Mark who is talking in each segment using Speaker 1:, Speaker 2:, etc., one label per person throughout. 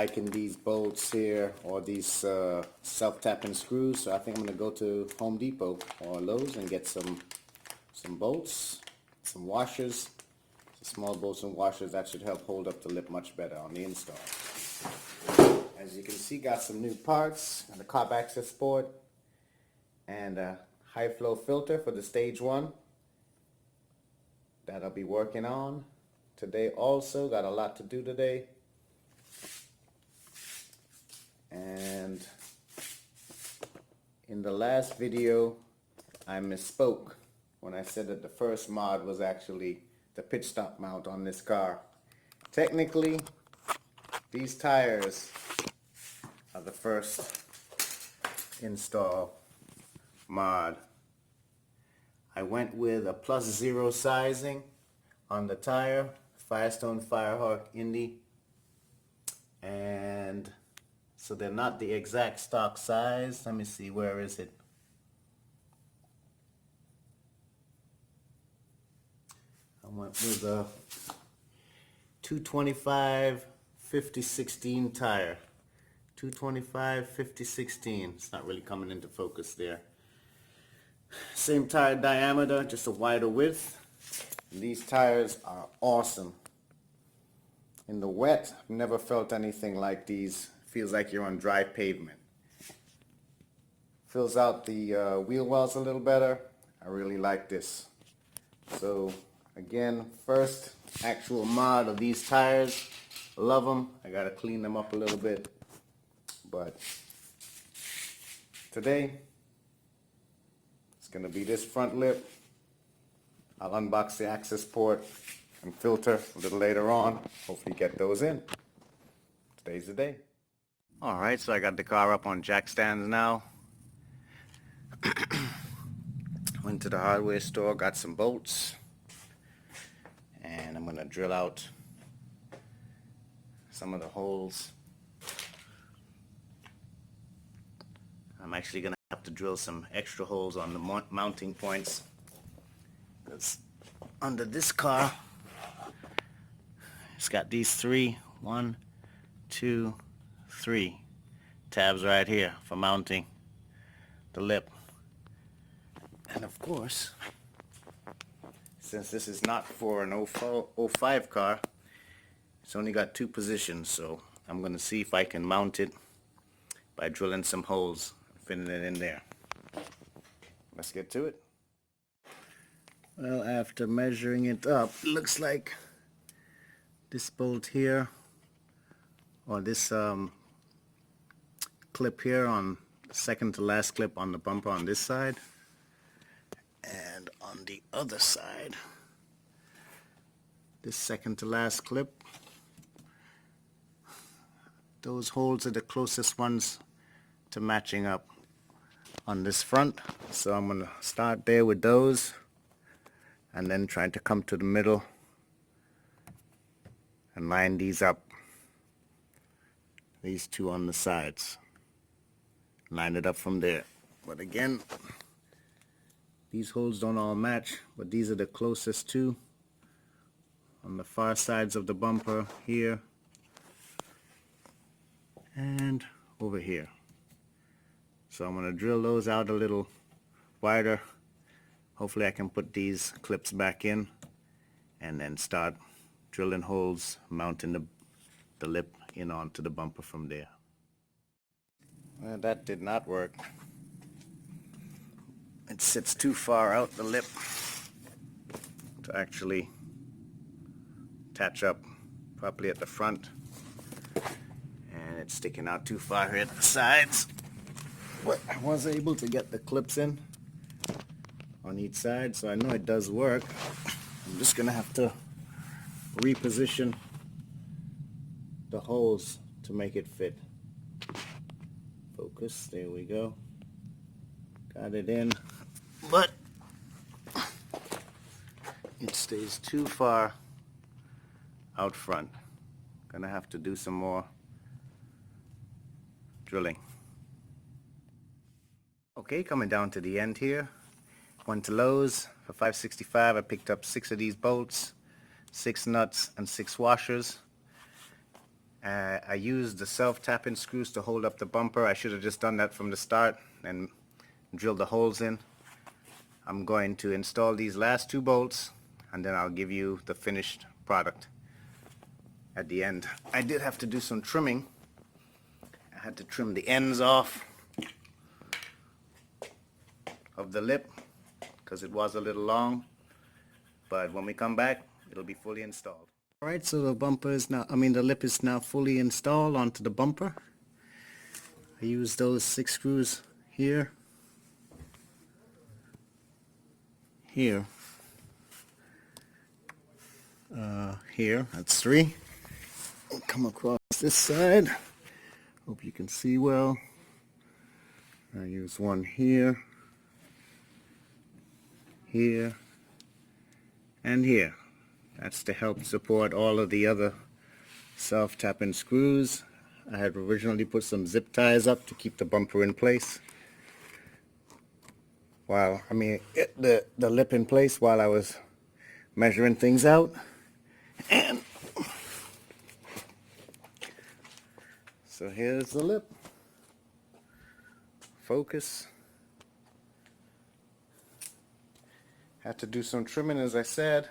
Speaker 1: liking these bolts here, or these self-tapping screws, so I think I'm going to go to Home Depot or Lowe's and get some bolts, some washers, some small bolts and washers. That should help hold up the lip much better on the install. As you can see, got some new parts, and the COBB accessport, and a high flow filter for the stage 1 that I'll be working on today. Also got a lot to do today. And in the last video I misspoke when I said that the first mod was actually the pitch stop mount on this car. Technically, these tires are the first install mod. I went with a +0 sizing on the tire, Firestone Firehawk Indy, and so they're not the exact stock size. Let me see, where is it? I went with a 225 50/16 tire. 225 50/16. It's not really coming into focus there. Same tire diameter, just a wider width. And these tires are awesome. In the wet, I've never felt anything like these. Feels like you're on dry pavement. Fills out the wheel wells a little better. I really like this. So again, first actual mod of these tires. Love them. I gotta clean them up a little bit, but today it's gonna be this front lip. I'll unbox the accessport and filter a little later on. Hopefully get those in. Today's the day. Alright, so I got the car up on jack stands now. Went to the hardware store, got some bolts, and I'm gonna drill out some of the holes. I'm actually gonna have to drill some extra holes on the mounting points, because under this car it's got these 3, 1, 2, 3 tabs right here for mounting the lip. And of course, since this is not for an 05 car, it's only got 2 positions, so I'm going to see if I can mount it by drilling some holes, fitting it in there. Let's get to it. Well, after measuring it up, it looks like this bolt here, or this clip here on the second to last clip on the bumper on this side, and on the other side, this second to last clip, those holes are the closest ones to matching up on this front. So I'm going to start there with those, and then try to come to the middle and line these up, these 2 on the sides, line it up from there. But again, these holes don't all match, but these are the closest 2 on the far sides of the bumper here and over here. So I'm going to drill those out a little wider. Hopefully I can put these clips back in and then start drilling holes, mounting the lip in onto the bumper from there. Well, that did not work. It sits too far out the lip to actually attach up properly at the front, and it's sticking out too far here at the sides. But I was able to get the clips in on each side, so I know it does work. I'm just gonna have to reposition the holes to make it fit. Focus, there we go. Got it in, but it stays too far out front. Gonna have to do some more drilling. Okay, coming down to the end here. Went to Lowe's for $5.65. I picked up 6 of these bolts, 6 nuts, and 6 washers. I used the self-tapping screws to hold up the bumper. I should have just done that from the start and drilled the holes in. I'm going to install these last 2 bolts and then I'll give you the finished product at the end. I did have to do some trimming. I had to trim the ends off of the lip because it was a little long, but when we come back it'll be fully installed. Alright, so the bumper is now, the lip is now fully installed onto the bumper. I used those 6 screws here, here, here, that's 3. I'll come across this side. Hope you can see well. I use 1 here, here, and here. That's to help support all of the other self-tapping screws. I had originally put some zip ties up to keep the bumper in place. The lip in place while I was measuring things out. And so here's the lip. Focus. Had to do some trimming, as I said.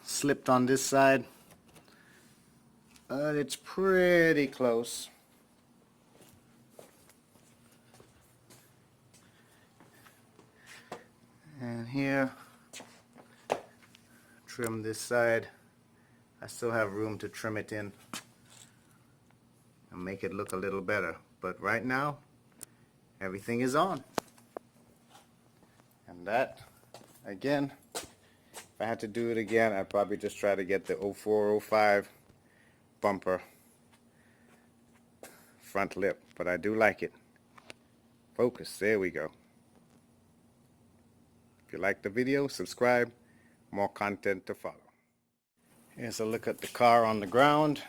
Speaker 1: Slipped on this side. It's pretty close. And here, trim this side. I still have room to trim it in and make it look a little better. But right now, everything is on. And that, again, if I had to do it again, I'd probably just try to get the 0405 bumper front lip, but I do like it. Focus, there we go. If you like the video, subscribe, more content to follow. Here's a look at the car on the ground.